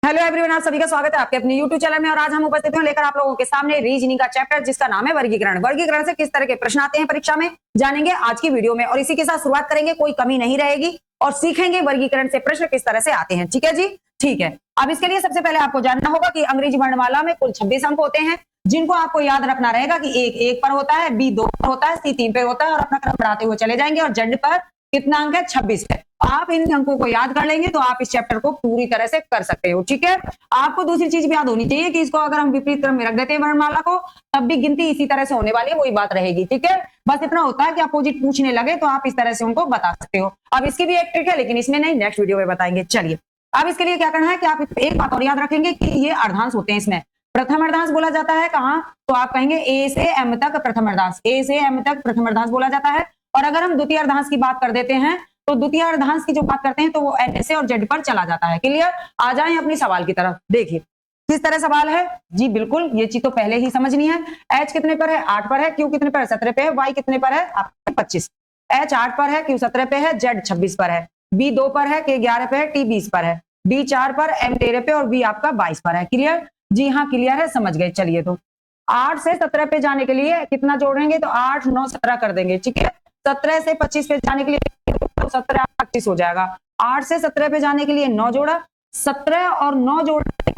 Hello everyone, आप सभी का स्वागत है आपके अपने YouTube चैनल में। और आज हम उपस्थित हैं लेकर आप लोगों के सामने रीजनिंग का चैप्टर जिसका नाम है वर्गीकरण। वर्गीकरण से किस तरह के प्रश्न आते हैं परीक्षा में जानेंगे आज की वीडियो में, और इसी के साथ शुरुआत करेंगे, कोई कमी नहीं रहेगी और सीखेंगे वर्गीकरण से प्रश्न किस तरह से आते हैं। ठीक है जी, ठीक है। अब इसके लिए सबसे पहले आपको जानना होगा कि अंग्रेजी वर्णमाला में कुल 26 अंक होते हैं, जिनको आपको याद रखना रहेगा कि एक पर होता है, बी 2 पर होता है, सी 3 पे होता है, और अपना क्रम बढ़ाते हुए चले जाएंगे। और जेड पर कितना अंक है? 26 पे। आप इन अंकों को याद कर लेंगे तो आप इस चैप्टर को पूरी तरह से कर सकते हो। ठीक है। आपको दूसरी चीज भी याद होनी चाहिए कि इसको अगर हम विपरीत क्रम में रख देते हैं वर्णमाला को, तब भी गिनती इसी तरह से होने वाली है, वही बात रहेगी। ठीक है। बस इतना होता है कि अपोजिट पूछने लगे तो आप इस तरह से उनको बता सकते हो। अब इसकी भी एक ट्रिक है, लेकिन इसमें नहीं, नेक्स्ट वीडियो में बताएंगे। चलिए, अब इसके लिए क्या करना है कि आप एक बात और याद रखेंगे कि ये अर्धांश होते हैं। इसमें प्रथम अर्धांश बोला जाता है कहाँ? तो आप कहेंगे ए से एम तक प्रथम अर्धांश, ए से एम तक प्रथम अर्धांश बोला जाता है। और अगर हम द्वितीय अर्धांश की बात कर देते हैं तो द्वितीय अर्धांश की जो बात करते हैं तो वो एन से और जेड पर चला जाता है। क्लियर? आ जाएं अपनी सवाल की तरफ। देखिए किस तरह सवाल है जी। बिल्कुल, ये चीज तो पहले ही समझनी है। एच कितने पर है? 8 पर है। क्यू कितने पर है? 17 पे है। वाई कितने पर है? आपका 25। एच 8 पर है, क्यू 17 पे है, जेड 26 पर है, बी 2 पर है, के 11 पे है, टी 20 पर है, डी 4 पर, एम 13 पे और बी आपका 22 पर है। क्लियर? जी हाँ, क्लियर है, समझ गए। चलिए, तो 8 से 17 पे जाने के लिए कितना जोड़ेंगे? तो 8 9 17 कर देंगे। ठीक है। 17 से 25 पे जाने के लिए 17 25 हो जाएगा। 8 से 17 पे जाने के लिए 9 जोड़ा, 17 और 9 जोड़ा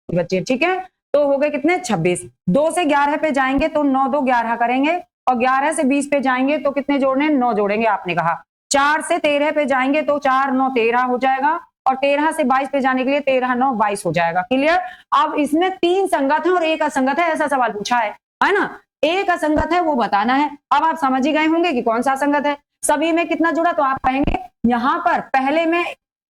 बच्चे। ठीक है। तो हो गए कितने? 26। 2 से 11 पे जाएंगे तो 9 2 11 करेंगे, और 11 से 20 पे जाएंगे तो कितने जोड़ने? 9 जोड़ेंगे आपने कहा। 4 से 13 पे जाएंगे तो 4 9 13 हो जाएगा, और 13 से 22 पे जाने के लिए 13 9 22 हो जाएगा। क्लियर? अब इसमें 3 संगत है और 1 असंगत है, ऐसा सवाल पूछा है ना। एक असंगत है वो बताना है। अब आप समझ ही गए होंगे कि कौन सा असंगत है। सभी में कितना जुड़ा? तो आप कहेंगे यहां पर पहले में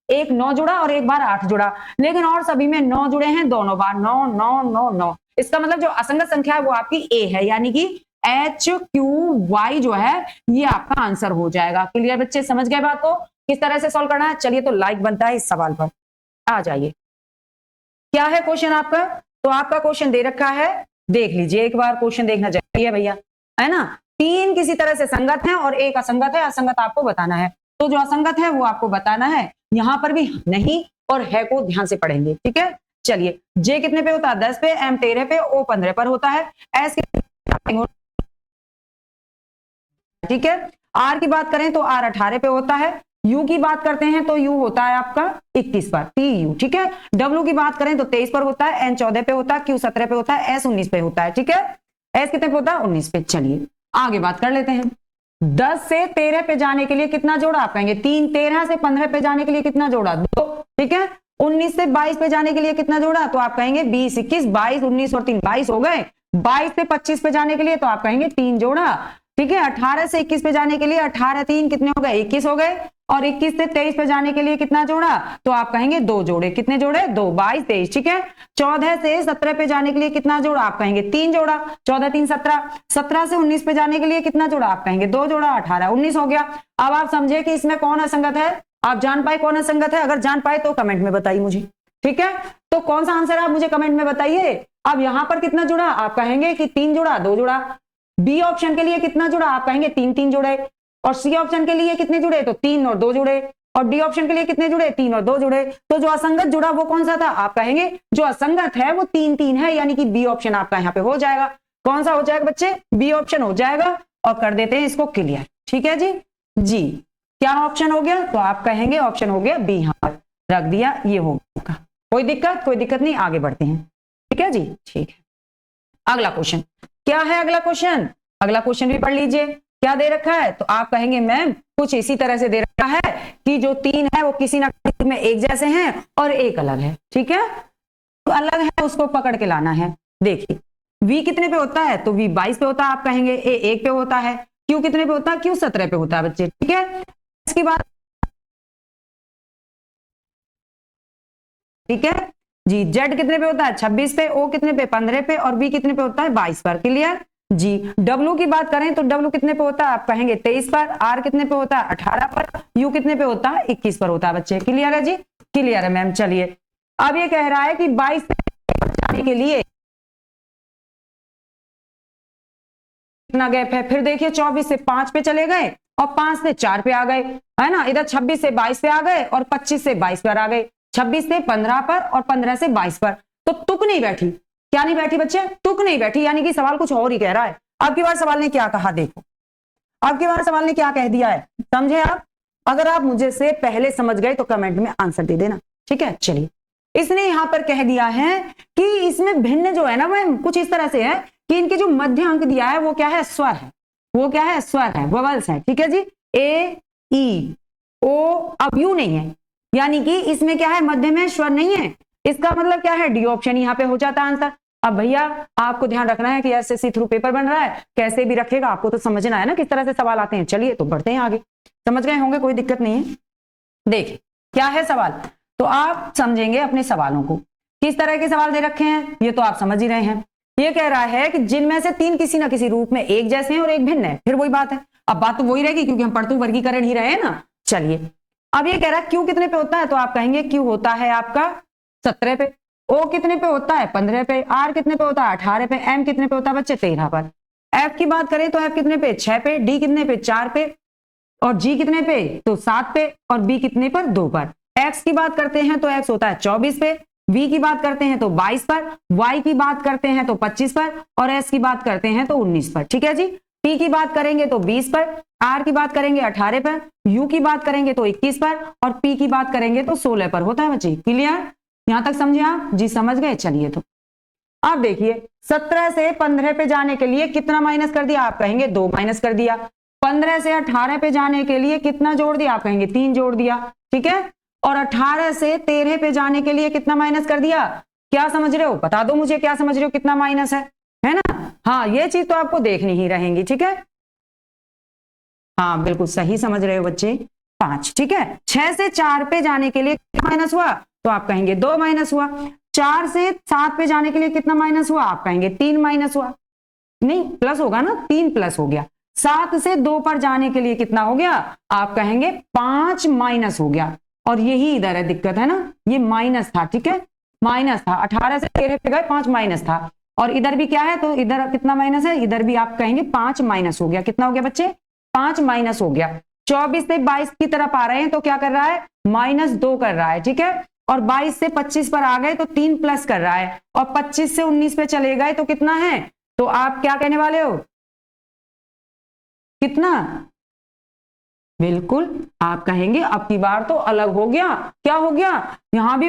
एक 9 जुड़ा और एक बार 8 जुड़ा, लेकिन और सभी में 9 जुड़े हैं दोनों बार। 9 9 9 9। इसका मतलब जो असंगत संख्या है वो आपकी ए है, यानी कि एच क्यू वाई जो है ये आपका आंसर हो जाएगा। क्लियर बच्चे? समझ गए बात को? किस तरह से सॉल्व करना है? चलिए, तो लाइक बनता है इस सवाल पर। आ जाइए, क्या है क्वेश्चन आपका? तो आपका क्वेश्चन दे रखा है, देख लीजिए एक बार। क्वेश्चन देखना चाहिए भैया, है ना। 3 किसी तरह से संगत है और 1 असंगत है। असंगत आपको बताना है, तो जो असंगत है वो आपको बताना है। यहां पर भी नहीं और है को ध्यान से पढ़ेंगे। ठीक है। चलिए, जे कितने पे होता है? 10 पे, एम 13 पे, ओ 15 पर होता है, एस ठीक है। आर की बात करें तो आर 18 पे होता है, यू की बात करते हैं तो यू होता है आपका 21 पर, टी यू। ठीक है। डब्ल्यू की बात करें तो 23 पर होता है, एन 14 पे होता है, क्यू 17 पे होता है, एस 19 पे होता है। ठीक है। एस कितने पे होता है? 19 पे। चलिए आगे बात कर लेते हैं। 10 से 13 पे जाने के लिए कितना जोड़ा? आप कहेंगे 3। 13 से 15 पे जाने के लिए कितना जोड़ा? 2। ठीक है। 19 से 22 पे जाने के लिए कितना जोड़ा? तो आप कहेंगे 20 21 22, 19 और 3 22 हो गए। 22 से 25 पे जाने के लिए तो आप कहेंगे 3 जोड़ा। ठीक है। 18 से 21 पे जाने के लिए 18 3 कितने हो गए? 21 हो गए। और 21 से 23 पे जाने के लिए कितना जोड़ा? तो आप कहेंगे 2 जोड़े। कितने जोड़े? 2। 22 23। ठीक है। 14 से 17 पे जाने के लिए कितना जोड़ा? आप कहेंगे 3 जोड़ा। 14 3 17। 17 से 19 पे जाने के लिए कितना जोड़ा? आप कहेंगे 2 जोड़ा। 18 19 हो गया। अब आप समझे कि इसमें कौन असंगत है? आप जान पाए कौन असंगत है? अगर जान पाए तो कमेंट में बताइए मुझे। ठीक है। तो कौन सा आंसर आप मुझे कमेंट में बताइए। अब यहां पर कितना जुड़ा? आप कहेंगे कि 3 जुड़ा, 2 जुड़ा। बी ऑप्शन के लिए कितना जुड़ा? आप कहेंगे 3 3 जुड़े। और सी ऑप्शन के लिए कितने जुड़े? तो 3 और 2 जुड़े। और डी ऑप्शन के लिए कितने जुड़े? 3 और 2 जुड़े। तो जो असंगत जुड़ा वो कौन सा था? आप कहेंगे जो असंगत है वो 3 3 है, यानी कि बी ऑप्शन आपका यहाँ पे हो जाएगा। कौन सा हो जाएगा बच्चे? बी ऑप्शन हो जाएगा। और कर देते हैं इसको क्लियर। ठीक है जी। जी क्या ऑप्शन हो गया? तो आप कहेंगे ऑप्शन हो गया बी। यहां पर रख दिया, ये हो गया। कोई दिक्कत? कोई दिक्कत नहीं, आगे बढ़ते हैं। ठीक है जी। ठीक है। अगला क्वेश्चन क्या है? अगला क्वेश्चन, अगला क्वेश्चन भी पढ़ लीजिए। क्या दे रखा है? तो आप कहेंगे मैम कुछ इसी तरह से दे रखा है कि जो 3 है वो किसी ना किसी में एक जैसे हैं और एक अलग है। ठीक है। तो अलग है उसको पकड़ के लाना है। देखिए V कितने पे होता है? तो V 22 पे होता है। आप कहेंगे A 1 पे होता है। Q कितने पे होता है? Q 17 पे होता है बच्चे। ठीक है। इसकी बात, ठीक है जी। Z कितने पे होता है? 26 पे। O कितने पे? 15 पे। और B कितने पे होता है? 22 पर। क्लियर जी। W की बात करें तो W कितने पे होता है? आप कहेंगे 23 पर। R कितने पे होता है? 18 पर। U कितने पे होता है? 21 पर होता है बच्चे। क्लियर है जी? क्लियर है मैम। चलिए, अब ये कह रहा है कि 22 पे जाने के लिए कितना गैप है? फिर देखिए 24 से 5 पे चले गए और 5 से 4 पे आ गए, है ना। इधर 26 से 22 पे आ गए और 25 से 22 पे आ गए। 26 से 15 पर और 15 से 22 पर। तो तुक नहीं बैठी। क्या नहीं बैठी बच्चे? तुक नहीं बैठी, यानी कि सवाल कुछ और ही कह रहा है। अब की बार सवाल ने क्या कहा देखो, अब की बार सवाल ने क्या कह दिया है, समझे आप? अगर आप मुझे से पहले समझ गए तो कमेंट में आंसर दे देना, ठीक है। चलिए, इसने यहां पर कह दिया है कि इसमें भिन्न जो है ना वह कुछ इस तरह से है कि इनके जो मध्य अंक दिया है वो क्या है? स्वर है। वो क्या है? स्वर है, वोवेल्स है, ठीक है जी। ए, ई, ओ, अब यू नहीं है, यानी कि इसमें क्या है? मध्य में स्वर नहीं है। इसका मतलब क्या है? डी ऑप्शन यहां पे हो जाता है आंसर। अब भैया आपको ध्यान रखना है कि एसएससी थ्रू पेपर बन रहा है, कैसे भी रखेगा आपको तो समझना है ना किस तरह से सवाल आते हैं। चलिए तो बढ़ते हैं आगे, समझ गए होंगे, कोई दिक्कत नहीं है। देखिए क्या है सवाल, तो आप समझेंगे अपने सवालों को। किस तरह के सवाल दे रखे हैं ये तो आप समझ ही रहे हैं। ये कह रहा है कि जिनमें से तीन किसी ना किसी रूप में एक जैसे हैं और एक भिन्न है। फिर वही बात है, अब बात तो वही रहेगी क्योंकि हम पढ़तु वर्गीकरण ही रहे हैं ना। चलिए, अब ये कह रहा है क्यू कितने पे होता है, तो आप कहेंगे क्यू होता है आपका 17 पे। ओ कितने पे होता है? 15 पे। आर कितने पे होता है? 18 पे। एम कितने पे होता है बच्चे? 13 पर। एफ की बात करें तो एफ कितने पे? 6 पे। डी कितने पे? 4 पे। और जी कितने पे? तो 7 पे। और बी कितने पर? 2 पर। एक्स की बात करते हैं तो एक्स होता है 24 पे। वी की बात करते हैं तो 22 पर। वाई की बात करते हैं तो 25 पर। और एस की बात करते हैं तो 19 पर, ठीक है जी। टी की बात करेंगे तो 20 पर। आर की बात करेंगे 18 पर। यू की बात करेंगे तो 21 पर। और पी की बात करेंगे तो 16 पर होता है बच्चे। क्लियर? यहां तक समझे आप? जी समझ गए। चलिए तो अब देखिए 17 से 15 पे जाने के लिए कितना माइनस कर दिया? आप कहेंगे 2 माइनस कर दिया। 15 से 18 पे जाने के लिए कितना जोड़ दिया? आप कहेंगे 3 जोड़ दिया, ठीक है। और 18 से 13 पे जाने के लिए कितना माइनस कर दिया? क्या समझ रहे हो? बता दो मुझे, क्या समझ रहे हो कितना माइनस है ना? हाँ, ये चीज तो आपको देखनी ही रहेंगी, ठीक है। हाँ बिल्कुल सही समझ रहे हो बच्चे, 5, ठीक है। 6 से 4 पे जाने के लिए कितना माइनस हुआ? तो आप कहेंगे 2 माइनस हुआ। 4 से 7 पे जाने के लिए कितना माइनस हुआ? आप कहेंगे 3 माइनस हुआ। नहीं, प्लस होगा ना, 3 प्लस हो गया। 7 से 2 पर जाने के लिए कितना हो गया? आप कहेंगे 5 माइनस हो गया। और यही इधर है दिक्कत, है ना, ये माइनस था, ठीक है, माइनस था। 18 से 13 पे गए, 5 माइनस था। और इधर भी क्या है? तो इधर कितना माइनस है? इधर भी आप कहेंगे 5 माइनस हो गया। कितना हो गया बच्चे? 5 माइनस हो गया। 24 से 22 की तरफ आ रहे हैं तो क्या कर रहा है? -2 कर रहा है, ठीक है। और 22 से 25 पर आ गए तो 3 प्लस कर रहा है। और 25 से 19 पे चले गए तो कितना है? तो आप क्या कहने वाले हो? कितना? बिल्कुल, आप कहेंगे अब की बार तो अलग हो गया। क्या हो गया? यहां भी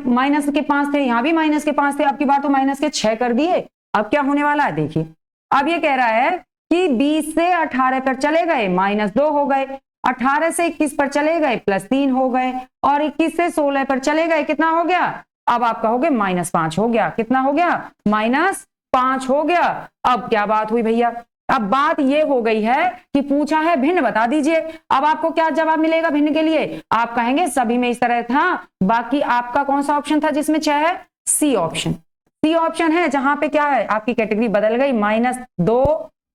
माइनस के 5 थे, यहां भी माइनस के 5 थे, अब की बार तो माइनस के 6 कर दिए। अब क्या होने वाला है देखिए, अब ये कह रहा है कि 20 से 18 पर चले गए, -2 हो गए। 18 से 21 पर चले गए, +3 हो गए। और 21 से 16 पर चले गए, कितना हो गया? अब आप कहोगे -5 हो गया। कितना हो गया? -5 हो गया। अब क्या बात हुई भैया? अब बात ये हो गई है कि पूछा है भिन्न बता दीजिए। अब आपको क्या जवाब मिलेगा भिन्न के लिए? आप कहेंगे सभी में इस तरह था। बाकी आपका कौन सा ऑप्शन था जिसमें 6 है? C option. सी ऑप्शन है जहां पे क्या है, आपकी कैटेगरी बदल गई, -2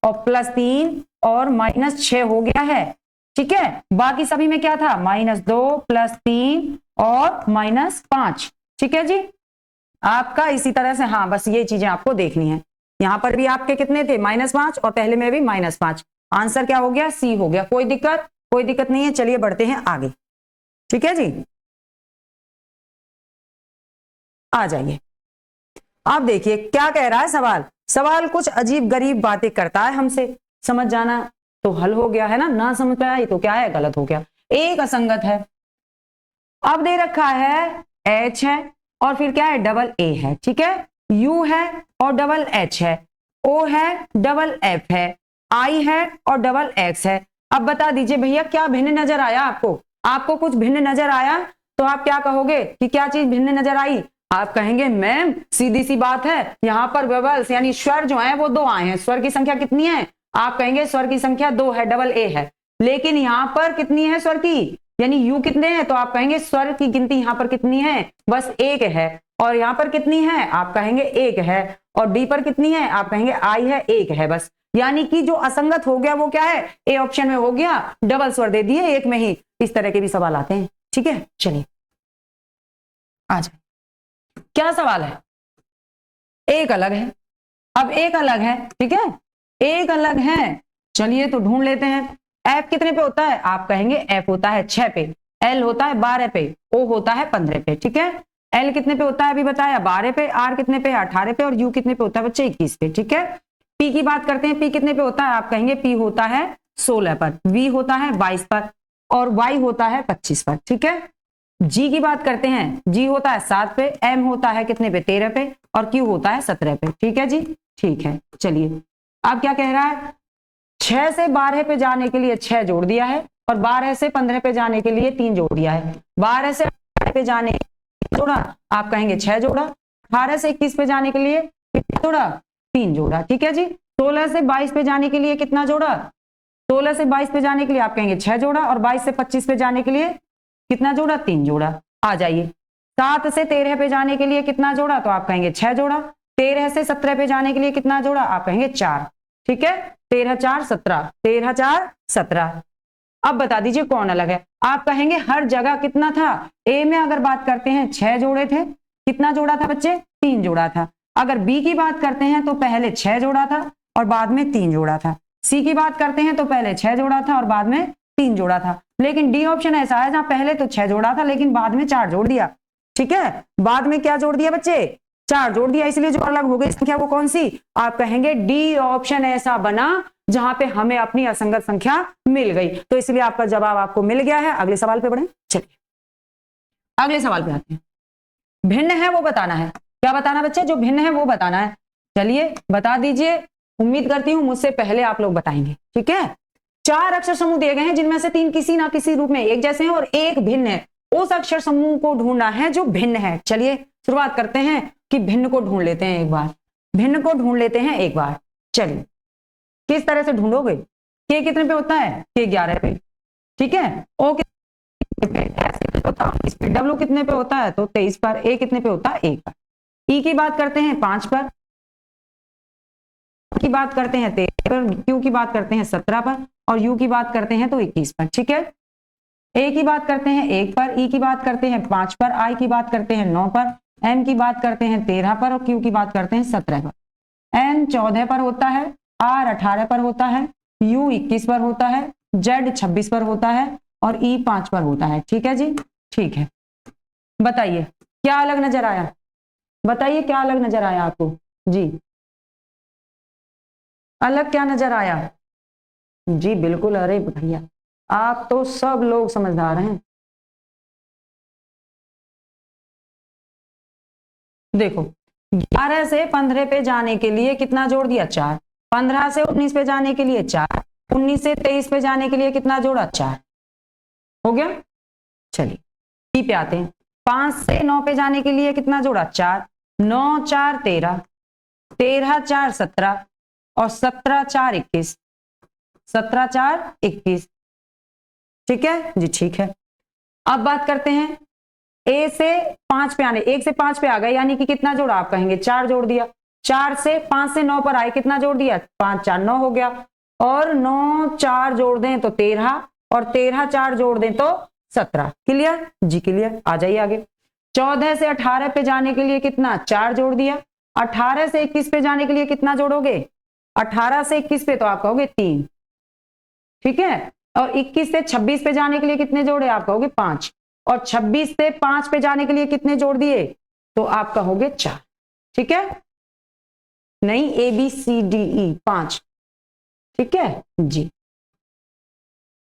और +3 और -6 हो गया है, ठीक है। बाकी सभी में क्या था? -2 +3 और -5, ठीक है जी। आपका इसी तरह से, हाँ बस ये चीजें आपको देखनी है। यहां पर भी आपके कितने थे? -5 और पहले में भी -5। आंसर क्या हो गया? सी हो गया। कोई दिक्कत? कोई दिक्कत नहीं है। चलिए बढ़ते हैं आगे, ठीक है जी। आ जाइए, अब देखिए क्या कह रहा है सवाल। सवाल कुछ अजीब गरीब बातें करता है हमसे, समझ जाना तो हल हो गया, है ना। ना समझ में आई तो क्या है? गलत हो गया। एक असंगत है, अब दे रखा है H है और फिर क्या है? डबल A है, ठीक है। U है और डबल H है। O है, डबल F है। I है और डबल X है। अब बता दीजिए भैया क्या भिन्न नजर आया आपको? आपको कुछ भिन्न नजर आया तो आप क्या कहोगे कि क्या चीज भिन्न नजर आई? आप कहेंगे मैम सीधी सी बात है, यहां पर वेवल्स यानी स्वर जो है वो 2 आए हैं। स्वर की संख्या कितनी है? आप कहेंगे स्वर की संख्या 2 है, डबल A है। लेकिन यहां पर कितनी है स्वर की, यानी यू कितने हैं? तो आप कहेंगे स्वर की गिनती यहां पर कितनी है? बस 1 है। और यहां पर कितनी है? आप कहेंगे 1 है। और डी पर कितनी है? आप कहेंगे आई है, 1 है बस। यानी कि जो असंगत हो गया वो क्या है? ए ऑप्शन में हो गया, डबल स्वर दे दिए एक में ही। इस तरह के भी सवाल आते हैं, ठीक है। चलिए आ जाए, क्या सवाल है? एक अलग है। अब एक अलग है, ठीक है, एक अलग है। चलिए तो ढूंढ लेते हैं। एफ कितने पे होता है? आप कहेंगे एफ होता है 6 पे। L होता है 12 पे, O होता है 15 पे, ठीक है। L कितने पे होता है अभी बताया 12 पे, R कितने पे 18 पे, और U कितने पे होता है बच्चे 21 पे, ठीक है। P की बात करते हैं, P कितने पे होता है, आप कहेंगे P होता है 16 पर, V होता है 22 पर, और Y होता है 25 पर, ठीक है। G की बात करते हैं, G होता है 7 पे, M होता है कितने पे 13 पे, और Q होता है 17 पे, ठीक है जी, ठीक है। चलिए अब क्या कह रहा है, 6 से 12 पे जाने के लिए 6 जोड़ दिया है, और 12 से 15 पे जाने के लिए 3 जोड़ दिया है। 12 से 18 पे जाने के लिए जोड़ा, आप कहेंगे 6 जोड़ा। 18 से 21 पे जाने के लिए कितना जोड़ा, 3 जोड़ा, ठीक है जी। 16 से 22 पे जाने के लिए कितना जोड़ा, 16 से 22 पे जाने के लिए आप कहेंगे 6 जोड़ा, और 22 से 25 पे जाने के लिए कितना जोड़ा, 3 जोड़ा। आ जाइए 7 से 13 पे जाने के लिए कितना जोड़ा, तो आप कहेंगे 6 जोड़ा। 13 से 17 पे जाने के लिए कितना जोड़ा, आप कहेंगे 4, ठीक है। 13 4 17, 13 4 17। अब बता दीजिए कौन अलग है, आप कहेंगे हर जगह कितना था। ए में अगर बात करते हैं 6 जोड़े थे, कितना जोड़ा था बच्चे, 3 जोड़ा था। अगर बी की बात करते हैं तो पहले 6 जोड़ा था और बाद में 3 जोड़ा था। सी की बात करते हैं तो पहले 6 जोड़ा था और बाद में 3 जोड़ा था। लेकिन डी ऑप्शन ऐसा है जहां पहले तो 6 जोड़ा था लेकिन बाद में 4 जोड़ दिया, ठीक है। बाद में क्या जोड़ दिया बच्चे, 4 जोड़ दिया, इसलिए जो अलग हो गई संख्या वो कौन सी, आप कहेंगे डी ऑप्शन ऐसा बना जहां पे हमें अपनी असंगत संख्या मिल गई। तो इसलिए आपका जवाब आपको मिल गया है। अगले सवाल पे बढ़ें, चलिए अगले सवाल पे आते हैं। भिन्न है वो बताना है, क्या बताना बच्चे, जो भिन्न है वो बताना है। चलिए बता दीजिए, उम्मीद करती हूं मुझसे पहले आप लोग बताएंगे, ठीक है। 4 अक्षर समूह दिए गए हैं जिनमें से 3 किसी ना किसी रूप में एक जैसे हैं और एक भिन्न है। उस अक्षर समूह को ढूंढना है जो भिन्न है। चलिए शुरुआत करते हैं कि भिन्न को ढूंढ लेते हैं एक बार, भिन्न को ढूंढ लेते हैं एक बार। चलिए किस तरह से ढूंढोगे, के कितने पे होता है, के 11 पे, ठीक है। ओ कितने पे, डब्ल्यू कितने पे होता है, तो 23 पर। ए कितने पे होता है, 1 पर। ई की बात करते हैं 5 पर, की बात करते हैं 13 पर, क्यू की बात करते हैं 17 पर, और यू की बात करते हैं तो 21 पर, ठीक है। ए की बात करते हैं 1 पर, ई की बात करते हैं 5 पर, आई की बात करते हैं 9 पर, एम की बात करते हैं 13 पर, और क्यू की बात करते हैं 17 पर। एन 14 पर होता है, आर 18 पर होता है, यू 21 पर होता है, जेड 26 पर होता है, और ई 5 पर होता है, ठीक है जी, ठीक है। बताइए क्या अलग नजर आया, बताइए क्या अलग नजर आया आपको जी, अलग क्या नजर आया जी, बिल्कुल। अरे भैया आप तो सब लोग समझदार हैं। देखो 11 से 15 पे जाने के लिए कितना जोड़ दिया, 4। 15 से 19 पे जाने के लिए 4। 19 से 23 पे जाने के लिए कितना जोड़ा, 4। हो गया। चलिए ई पे आते हैं। 5 से 9 पे जाने के लिए कितना जोड़ा, 4। 9 4 13, 13 4 17, और 17 4 21, 17 4 21, ठीक है जी, ठीक है। अब बात करते हैं ए से 5 पे आने, 1 से 5 पे आ गए यानी कि कितना जोड़ा, आप कहेंगे 4 जोड़ दिया। 4 से 5 से 9 पर आए, कितना जोड़ दिया, 5 4 9 हो गया, और 9 4 जोड़ दें तो 13, और 13 4 जोड़ दें तो 17। क्लियर जी, क्लियर। आ जाइए आगे। 14 से 18 पे जाने के लिए कितना, 4 जोड़ दिया। 18 से 21 पे जाने के लिए कितना जोड़ोगे, 18 से 21 पे तो आप कहोगे 3, ठीक है। और 21 से 26 पे जाने के लिए कितने जोड़े, आप कहोगे 5, और 26 से 5 पे जाने के लिए कितने जोड़ दिए, तो आप कहोगे 4, ठीक है। नहीं A B C D E 5, ठीक है जी।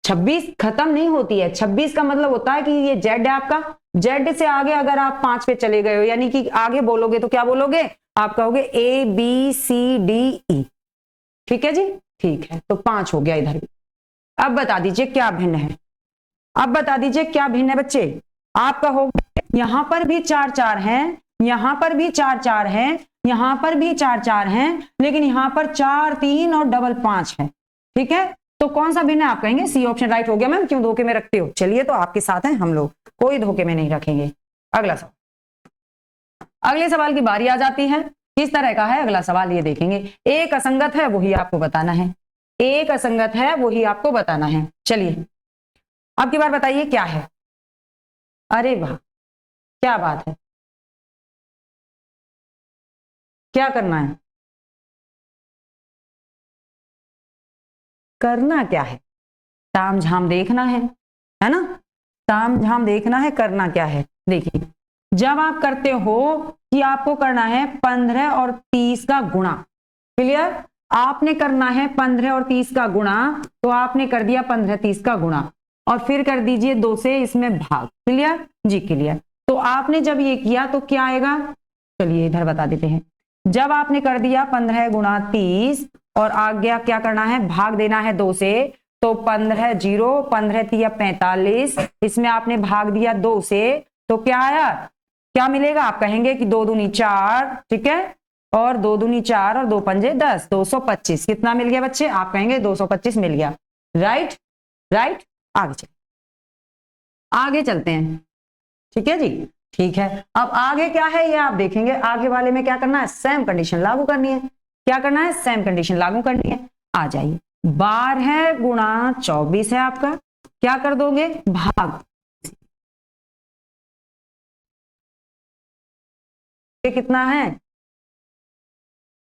26 खत्म नहीं होती है, 26 का मतलब होता है कि ये जेड है आपका, जेड से आगे अगर आप 5 पे चले गए हो यानी कि आगे बोलोगे तो क्या बोलोगे, आप कहोगे A B C D E, ठीक है जी, ठीक है। तो 5 हो गया इधर भी। अब बता दीजिए क्या भिन्न है, अब बता दीजिए क्या भिन्न है बच्चे। आप कहोगे यहां पर भी 4 4 हैं, यहां पर भी 4 4 हैं, यहां पर भी 4 4 हैं, लेकिन यहां पर 4 3 और डबल 5 है, ठीक है। तो कौन सा भिन्न है, आप कहेंगे सी ऑप्शन राइट हो गया। मैम क्यों धोखे में रखते हो, चलिए तो आपके साथ हैं हम लोग, कोई धोखे में नहीं रखेंगे। अगला सवाल, अगले सवाल की बारी आ जाती है। किस तरह का है अगला सवाल, ये देखेंगे। एक असंगत है वही आपको बताना है, एक असंगत है वही आपको बताना है। चलिए अब की बार बताइए क्या है। अरे वाह क्या बात है, क्या करना है, करना क्या है, ताम झाम देखना है ना। तामझाम देखना है, करना क्या है। देखिए, जब आप करते हो कि आपको करना है 15 और 30 का गुणा, क्लियर, आपने करना है 15 और 30 का गुणा, तो आपने कर दिया 15 30 का गुणा और फिर कर दीजिए 2 से इसमें भाग, क्लियर जी, क्लियर। तो आपने जब ये किया तो क्या आएगा, चलिए इधर बता देते हैं। जब आपने कर दिया 15 गुणा 30 और आगे क्या करना है, भाग देना है 2 से, तो 15 0, 15 तिया 45, इसमें आपने भाग दिया 2 से, तो क्या आया, क्या मिलेगा, आप कहेंगे कि 2 दूनी 4, ठीक है, और 2 दूनी 4 और 2 पंजे 10, 225। कितना मिल गया बच्चे, आप कहेंगे 225 मिल गया। राइट राइट, आगे चलिए, आगे चलते हैं, ठीक है जी, ठीक है। अब आगे क्या है ये आप देखेंगे, आगे वाले में क्या करना है, सेम कंडीशन लागू करनी है। क्या करना है, सेम कंडीशन लागू करनी है। आ जाइए, 12 गुणा 24 है आपका, क्या कर दोगे, भाग, कितना है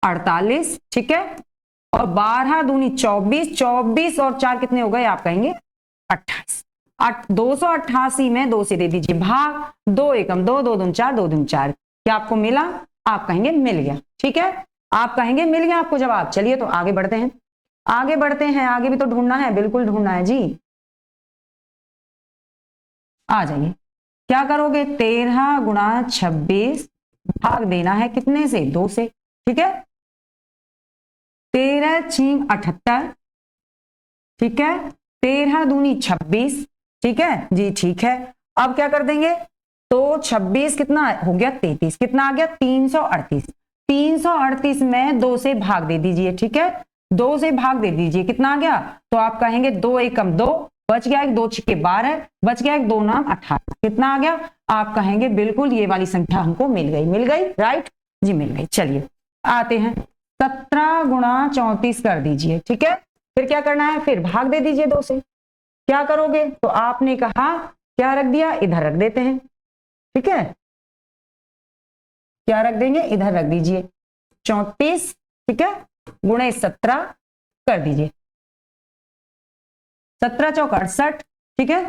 48, ठीक है, और 12 दूनी 24, 24 और 4 कितने हो गए, आप कहेंगे 28। 288 में 2 से दे दीजिए भाग, 2 एकम 2, 2 दून 4, 2 दून 4, क्या आपको मिला, आप कहेंगे मिल गया, ठीक है, आप कहेंगे मिल गया आपको जवाब। चलिए तो आगे बढ़ते हैं, आगे बढ़ते हैं, आगे भी तो ढूंढना है, बिल्कुल ढूंढना है जी। आ जाइए, क्या करोगे, 13 गुणा 26 भाग देना है कितने से, 2 से, ठीक है, 13 छींग 78, ठीक है, 13 दूनी 26, ठीक है जी, ठीक है। अब क्या कर देंगे, तो 26 कितना हो गया 33, कितना आ गया 338, 338 में 2 से भाग दे दीजिए, ठीक है, 2 से भाग दे दीजिए, कितना आ गया, तो आप कहेंगे 2 एकम 2, बच गया एक 2 छिके 12, बच गया एक 2 नाम 18, कितना आ गया, आप कहेंगे बिल्कुल ये वाली संख्या हमको मिल गई, मिल गई, राइट जी, मिल गई। चलिए आते हैं, 17 गुणा 34 कर दीजिए, ठीक है, फिर क्या करना है, फिर भाग दे दीजिए 2 से, क्या करोगे, तो आपने कहा क्या रख दिया, इधर रख देते हैं, ठीक है, क्या रख देंगे, इधर रख दीजिए 34, ठीक है, गुणे 17 कर दीजिए, 17 चौक 68, ठीक है,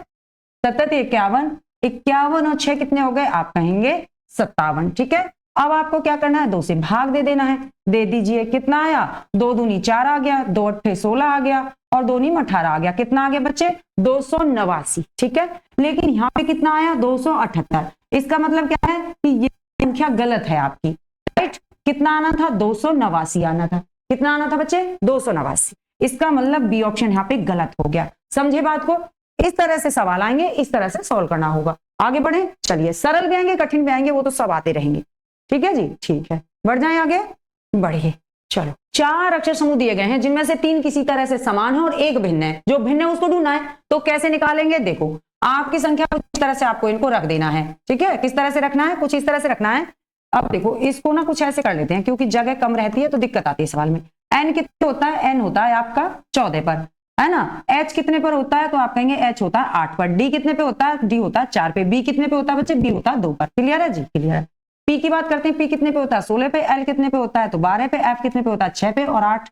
17 51, 51 और 6 कितने हो गए, आप कहेंगे 57, ठीक है। अब आपको क्या करना है, 2 से भाग दे देना है, दे दीजिए, कितना आया, 2 दूनी 4 आ गया, 2 अट्ठे 16 आ गया और 2 नीम 18 आ गया, कितना आ गया बच्चे, 289, ठीक है, लेकिन यहाँ पे कितना आया 278, इसका मतलब क्या है कि ये संख्या गलत है आपकी, राइट, कितना आना था 289 आना था, कितना आना था बच्चे 289, इसका मतलब बी ऑप्शन यहाँ पे गलत हो गया, समझे बात को। इस तरह से सवाल आएंगे, इस तरह से सॉल्व करना होगा। आगे बढ़े, चलिए, सरल भी आएंगे कठिन भी आएंगे, वो तो सब आते रहेंगे, ठीक है जी, ठीक है, बढ़ जाए आगे, बढ़िए। चलो, 4 अक्षर समूह दिए गए हैं जिनमें से 3 किसी तरह से समान है और एक भिन्न है, जो भिन्न है उसको ढूंढना है, तो कैसे निकालेंगे, देखो आपकी संख्या कुछ तरह से आपको इनको रख देना है, ठीक है, किस तरह से रखना है, कुछ इस तरह से रखना है। अब देखो इसको ना कुछ ऐसे कर लेते हैं, क्योंकि जगह कम रहती है तो दिक्कत आती है सवाल में। एन कितने होता है, एन होता है आपका 14 पर, है ना, एच कितने पर होता है, तो आप कहेंगे एच होता है 8 पर, डी कितने पे होता है, डी होता है 4 पे, बी कितने पे होता है बच्चे, बी होता है 2 पर, क्लियर है जी, क्लियर है। पी की बात करते हैं, पी कितने पे होता है 16 पे, एल कितने पे होता है तो 12 पे, एफ कितने पे होता है 6 पे और 8,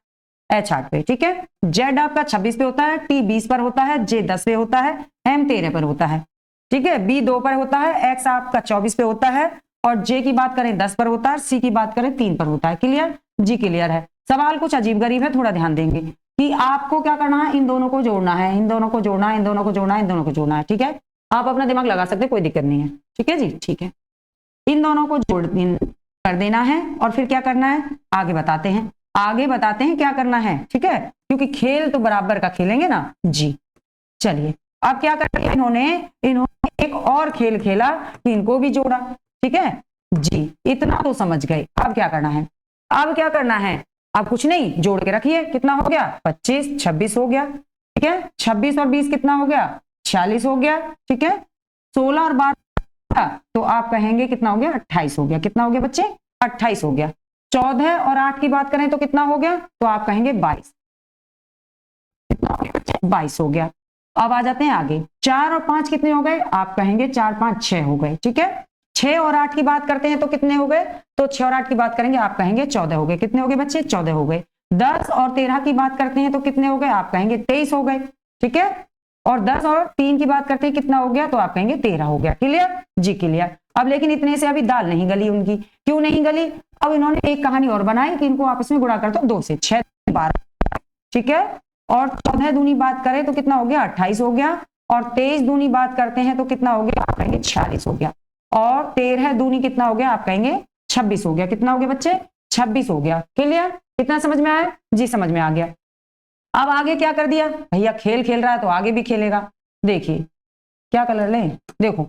एच 8 पे, ठीक है। जेड आपका 26 पे होता है, टी 20 पर होता है, जे 10 पे होता है, एम 13 पर होता है, ठीक है, बी 2 पर होता है, एक्स आपका 24 पे होता है और जे की बात करें 10 पर होता है, सी की बात करें 3 पर होता है, क्लियर जी, क्लियर है। सवाल कुछ अजीब गरीब है, थोड़ा ध्यान देंगे कि आपको क्या करना है, इन दोनों को जोड़ना है, इन दोनों को जोड़ना है, इन दोनों को जोड़ना है, इन दोनों को जोड़ना है, ठीक है, आप अपना दिमाग लगा सकते हैं, कोई दिक्कत नहीं है, ठीक है जी, ठीक है, इन दोनों को जोड़ कर देना है और फिर क्या करना है, आगे बताते हैं, आगे बताते हैं क्या करना है, ठीक है, क्योंकि खेल तो बराबर का खेलेंगे ना जी। चलिए, अब क्या करें, इन्होंने एक और खेल खेला कि इनको भी जोड़ा, ठीक है जी, इतना तो समझ गए। अब क्या करना है, अब क्या करना है, अब कुछ नहीं, जोड़ के रखिए, कितना हो गया 25, 26 हो गया, ठीक है, 26 और 20 कितना हो गया 46 हो गया, ठीक है, 16 और 12 तो आप कहेंगे कितना हो गया 28 हो गया, कितना हो गया बच्चे 28 हो गया। 14 और 8 की बात करें तो कितना हो गया, तो आप कहेंगे 22, कितना हो गया 22 हो गया। अब आ जाते हैं आगे, 4 और 5 कितने हो गए, आप कहेंगे 4 5 6 हो गए, ठीक है। 6 और 8 की बात करते हैं तो कितने हो गए, तो 6 और 8 की बात करेंगे आप कहेंगे 14 हो गए, कितने हो गए बच्चे 14 हो गए। 10 और 13 की बात करते हैं तो कितने हो गए, आप कहेंगे 23 हो गए, ठीक है। और 10 और 3 की बात करते हैं कितना हो गया, तो आप कहेंगे 13 हो गया। क्लियर जी, क्लियर। अब लेकिन इतने से अभी दाल नहीं गली उनकी। क्यों नहीं गली? अब इन्होंने एक कहानी और बनाई कि इनको आपस में गुणा कर दो 2 से, 6 12, ठीक है। और 14 दूनी बात करें तो कितना हो गया, 28 हो गया। और 23 दूनी बात करते हैं तो कितना हो गया, आप कहेंगे 46 हो गया। और 13 दूनी कितना हो गया, आप कहेंगे 26 हो गया। कितना हो गया बच्चे, 26 हो गया। क्लियर, कितना समझ में आया जी, समझ में आ गया। अब आगे क्या कर दिया भैया, खेल खेल रहा है तो आगे भी खेलेगा। देखिए क्या कलर लें, देखो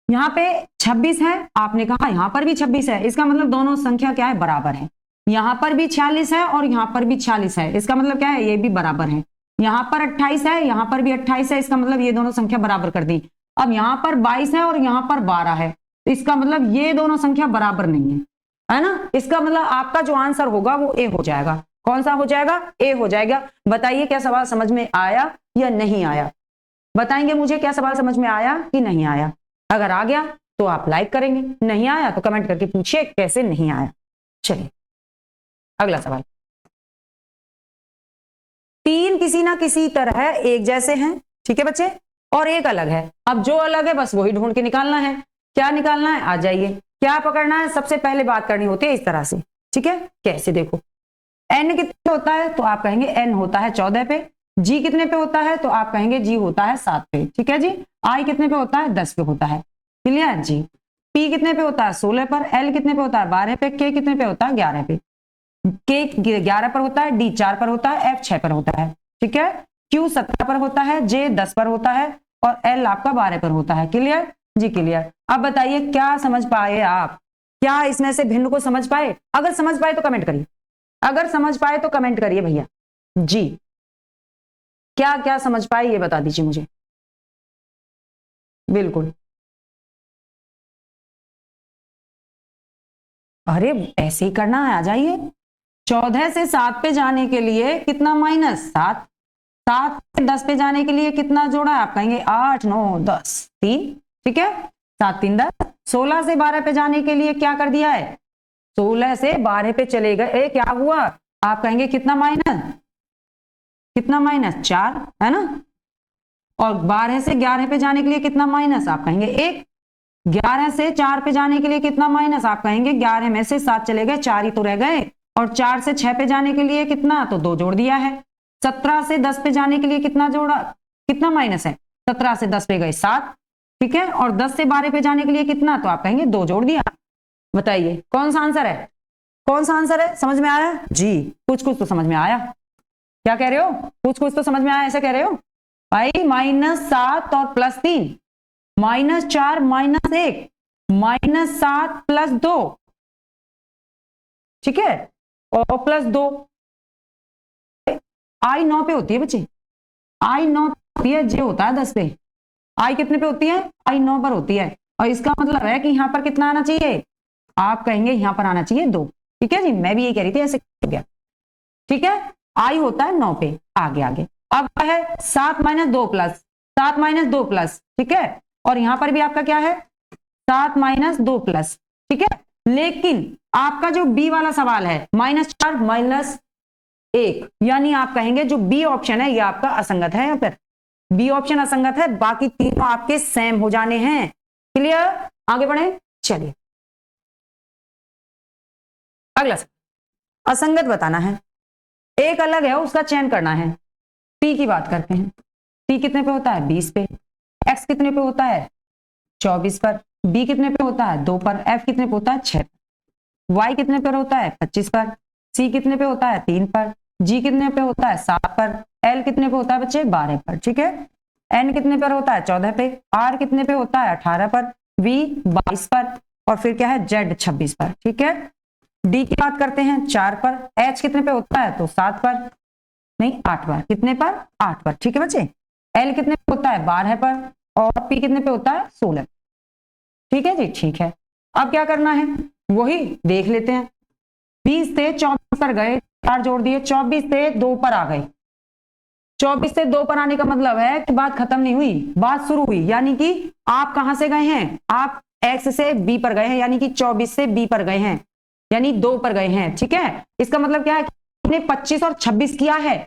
यहाँ पे 26 है, आपने कहा यहाँ पर भी 26 है, इसका मतलब दोनों संख्या क्या है, बराबर है। यहाँ पर भी 46 है और यहाँ पर भी 46 है, इसका मतलब क्या है, ये भी बराबर है। यहाँ पर 28 है, यहाँ पर भी 28 है, इसका मतलब ये दोनों संख्या बराबर कर दी। अब यहाँ पर 22 है और यहाँ पर 12 है, इसका मतलब ये दोनों संख्या बराबर नहीं है ना। इसका मतलब आपका जो आंसर होगा वो ए हो जाएगा। कौन सा हो जाएगा, ए हो जाएगा। बताइए क्या सवाल समझ में आया या नहीं आया, बताएंगे मुझे क्या सवाल समझ में आया कि नहीं आया। अगर आ गया तो आप लाइक करेंगे, नहीं आया तो कमेंट करके पूछिए कैसे नहीं आया। चलिए अगला सवाल। 3 किसी ना किसी तरह एक जैसे हैं, ठीक है बच्चे, और एक अलग है। अब जो अलग है बस वही ढूंढ के निकालना है। क्या निकालना है, आ जाइए। क्या पकड़ना है, सबसे पहले बात करनी होती है इस तरह से, ठीक है। कैसे, देखो n कितने होता है तो आप कहेंगे n होता है 14 पे। g कितने पे होता है तो आप कहेंगे g होता है 7 पे, ठीक है जी। i कितने पे होता है, 10 पे होता है। क्लियर जी। p कितने पे होता है, 16 पर। l कितने पे होता है, 12 पे। k कितने पे होता है, 11 पे। k 11 पर होता है, d 4 पर होता है, f 6 पर होता है, ठीक है। q 17 पर होता है, j 10 पर होता है और l आपका 12 पर होता है। क्लियर जी, क्लियर। अब बताइए क्या समझ पाए आप, क्या इसमें से भिन्न को समझ पाए? अगर समझ पाए तो कमेंट करिए, अगर समझ पाए तो कमेंट करिए भैया जी। क्या क्या समझ पाए ये बता दीजिए मुझे। बिल्कुल, अरे ऐसे ही करना है, आ जाइए। 14 से 7 पे जाने के लिए कितना माइनस 7, 7 से 10 पे जाने के लिए कितना जोड़ा है, आप कहेंगे 8 9 10 3, ठीक है। 7 3 10। 16 से 12 पे जाने के लिए क्या कर दिया है, 16 से 12 पे चले गए, क्या हुआ, आप कहेंगे कितना माइनस, कितना माइनस 4, है ना। और 12 से 11 पे जाने के लिए कितना माइनस, आप कहेंगे 1। 11 से 4 पे जाने के लिए कितना माइनस, आप कहेंगे 11 में से 7 चले गए, 4 ही तो रह गए। और 4 से 6 पे जाने के लिए कितना, तो 2 जोड़ दिया है। 17 से 10 पे जाने के लिए कितना जोड़ा, कितना माइनस है, 17 से 10 पे गए 7, ठीक है। और 10 से 12 पे जाने के लिए कितना, तो आप कहेंगे 2 जोड़ दिया। बताइए कौन सा आंसर है, कौन सा आंसर है, समझ में आया जी। कुछ कुछ तो समझ में आया। क्या कह रहे हो, कुछ कुछ तो समझ में आया, ऐसा कह रहे हो भाई। -7 और +3, -4 -1, -7 +2, ठीक है, और +2। आई 9 पे होती है बच्चे, आई 9 होती है, जे होता है 10 पे। आई कितने पे होती है, आई 9 पर होती है। और इसका मतलब है कि यहां पर कितना आना चाहिए, आप कहेंगे यहां पर आना चाहिए 2, ठीक है जी। मैं भी यही कह रही थी, ऐसे हो गया, ठीक है। आई होता है 9 पे, आगे आगे। अब है 7 - 2 +, 7 - 2 +, ठीक है। और यहां पर भी आपका क्या है, 7 - 2 +, ठीक है। लेकिन आपका जो बी वाला सवाल है, -4 -1, यानी आप कहेंगे जो बी ऑप्शन है ये आपका असंगत है। यहाँ पर बी ऑप्शन असंगत है, बाकी तीनों आपके सेम हो जाने हैं। क्लियर, आगे बढ़े, चलिए अगला असंगत बताना है, एक अलग है उसका चयन करना है। पी की बात करते हैं, पी कितने पे होता है, 20 पे। एक्स कितने पे होता है, 24 पर। बी कितने पे होता है, 2 पर। एफ कितने पे होता है, 6 पर। वाई कितने पर होता है, 25 पर। सी कितने पे होता है, 3 पर। जी कितने पे होता है, 7 पर। एल कितने पे होता है बच्चे, 12 पर, ठीक है। एन कितने पर होता है, 14 पे। आर कितने पे होता है, 18 पर। वी 22 पर। और फिर क्या है, जेड 26 पर, ठीक है। डी की बात करते हैं, 4 पर। एच कितने पे होता है, तो 7 पर, नहीं 8 पर। कितने पर, 8 पर, ठीक है बच्चे। एल कितने पे होता है, 12 पर। और पी कितने पे होता है, 16, ठीक है जी, ठीक है। अब क्या करना है वही देख लेते हैं। 20 से 24 पर गए, 4 जोड़ दिए। 24 से 2 पर आ गए। 24 से 2 पर आने का मतलब है कि बात खत्म नहीं हुई, बात शुरू हुई। यानी कि आप कहां से गए हैं, आप एक्स से बी पर गए हैं, यानी कि 24 से बी पर गए हैं, यानी 2 पर गए हैं, ठीक है। इसका मतलब क्या है कि 25 और 26 किया है,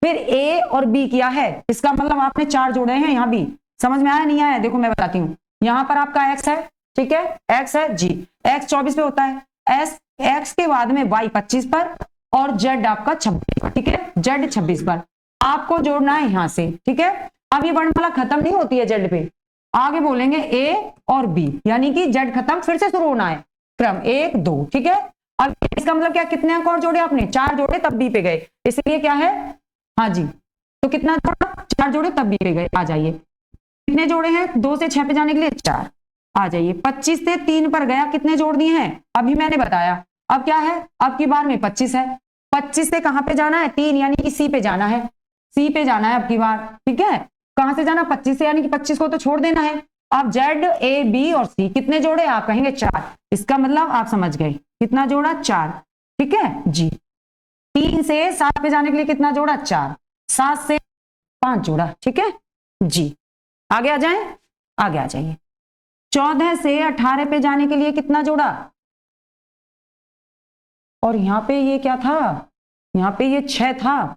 फिर ए और बी किया है, इसका मतलब आपने 4 जोड़े हैं यहाँ भी। समझ में आया नहीं आया? देखो मैं बताती हूँ। यहाँ पर आपका एक्स है, ठीक है, एक्स है जी, एक्स 24 पे होता है, एक्स के बाद में वाई 25 पर और जेड आपका 26, ठीक है, जेड 26 पर आपको जोड़ना है यहाँ से, ठीक है। अब ये वर्णमाला खत्म नहीं होती है जेड पे, आगे बोलेंगे ए और बी, यानी कि जेड खत्म, फिर से शुरू होना है क्रम 1 2, ठीक है। अब इसका मतलब क्या, कितने अंक और जोड़े आपने? 4 जोड़े तब बी पे गए, इसलिए क्या है, हाँ जी, तो कितना जोड़ा? 4 जोड़े तब बी पे गए। आ जाइए, कितने जोड़े हैं? 2 से 6 पे जाने के लिए 4। आ जाइए, 25 से 3 पर गया, कितने जोड़ दिए हैं? अभी मैंने बताया। अब क्या है, अब की बार में 25 है, 25 से कहां पे जाना है? 3, यानी कि सी पे जाना है, सी पे जाना है अब की बार, ठीक है। कहां से जाना? 25 से, यानी कि 25 को तो छोड़ देना है। अब जेड ए बी और सी कितने जोड़े? आप कहेंगे 4, इसका मतलब आप समझ गए, कितना जोड़ा? 4, ठीक है जी। 3 से 7 पे जाने के लिए कितना जोड़ा? 4, 7 से 5 जोड़ा, ठीक है जी। आगे आ जाए, आगे आ जाइए। 14 से 18 पे जाने के लिए कितना जोड़ा? और यहां पे ये क्या था? यहां पे ये 6 था,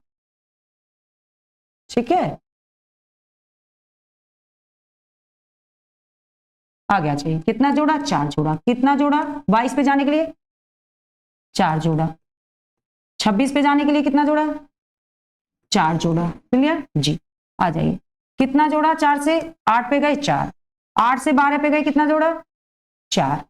ठीक है। आगे आ जाइए, कितना जोड़ा? 4 जोड़ा। कितना जोड़ा? 22 पे जाने के लिए 4 जोड़ा। 26 पे जाने के लिए कितना जोड़ा? 4 जोड़ा। क्लियर जी। आ जाइए, कितना जोड़ा? 4 से 8 पे गए 4, 8 से 12 पे गए कितना जोड़ा? 4,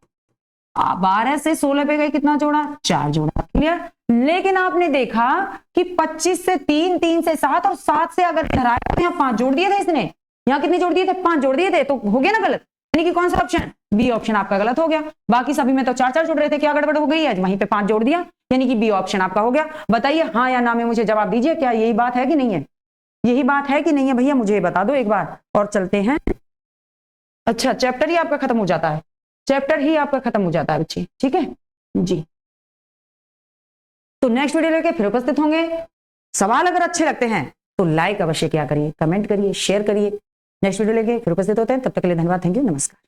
12 से 16 पे गए कितना जोड़ा? 4 जोड़ा। क्लियर। लेकिन आपने देखा कि 25 से 3, 3 से 7 और 7 से अगर इधर आया तो यहाँ 5 जोड़ दिए थे इसने। यहाँ कितने जोड़ दिए थे? 5 जोड़ दिए थे, तो हो गया ना गलत, यानी कि कौन सा ऑप्शन? बी ऑप्शन आपका गलत हो गया। बाकी सभी में तो 4-4 जोड़ रहे थे, क्या गड़बड़ हो गई है? वहीं पे 5 जोड़ दिया, यानी कि बी ऑप्शन आपका हो गया। बताइए हाँ या ना में मुझे जवाब दीजिए, क्या यही बात है कि नहीं है? यही बात है कि नहीं है भैया? मुझे बता दो एक बार, और चलते हैं। अच्छा, चैप्टर ही आपका खत्म हो जाता है, चैप्टर ही आपका खत्म हो जाता है बच्चे, ठीक है जी। तो नेक्स्ट वीडियो लेके फिर उपस्थित होंगे। सवाल अगर अच्छे लगते हैं तो लाइक अवश्य क्या करिए, कमेंट करिए, शेयर करिए। नेक्स्ट वीडियो लेके फिर उपस्थित होते हैं, तब तक के लिए धन्यवाद, थैंक यू, नमस्कार।